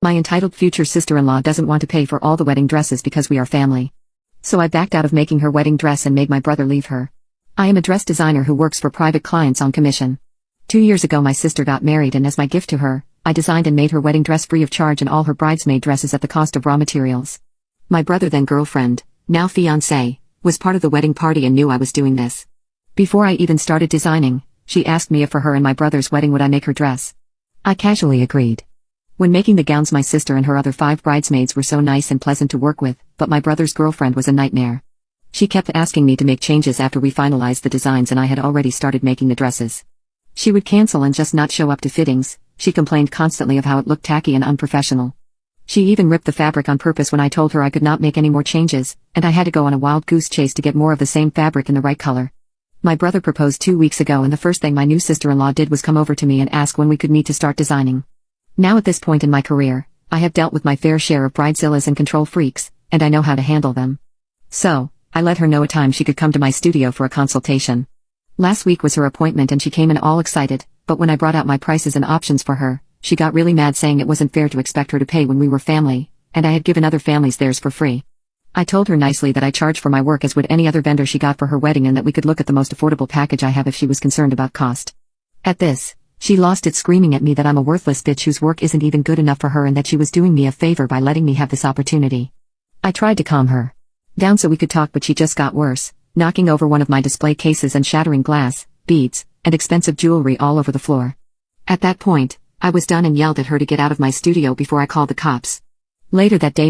My entitled future sister-in-law doesn't want to pay for all the wedding dresses because we are family. So I backed out of making her wedding dress and made my brother leave her. I am a dress designer who works for private clients on commission. 2 years ago my sister got married, and as my gift to her, I designed and made her wedding dress free of charge and all her bridesmaid dresses at the cost of raw materials. My brother, then girlfriend, now fiancé, was part of the wedding party and knew I was doing this. Before I even started designing, she asked me if for her and my brother's wedding would I make her dress. I casually agreed. When making the gowns, my sister and her other 5 bridesmaids were so nice and pleasant to work with, but my brother's girlfriend was a nightmare. She kept asking me to make changes after we finalized the designs and I had already started making the dresses. She would cancel and just not show up to fittings. She complained constantly of how it looked tacky and unprofessional. She even ripped the fabric on purpose when I told her I could not make any more changes, and I had to go on a wild goose chase to get more of the same fabric in the right color. My brother proposed 2 weeks ago, and the first thing my new sister-in-law did was come over to me and ask when we could meet to start designing. Now at this point in my career, I have dealt with my fair share of bridezillas and control freaks, and I know how to handle them. So, I let her know a time she could come to my studio for a consultation. Last week was her appointment and she came in all excited, but when I brought out my prices and options for her, she got really mad, saying it wasn't fair to expect her to pay when we were family, and I had given other families theirs for free. I told her nicely that I charge for my work as would any other vendor she got for her wedding, and that we could look at the most affordable package I have if she was concerned about cost. At this, she lost it, screaming at me that I'm a worthless bitch whose work isn't even good enough for her and that she was doing me a favor by letting me have this opportunity. I tried to calm her down so we could talk, but she just got worse, knocking over one of my display cases and shattering glass, beads, and expensive jewelry all over the floor. At that point, I was done and yelled at her to get out of my studio before I called the cops. Later that day,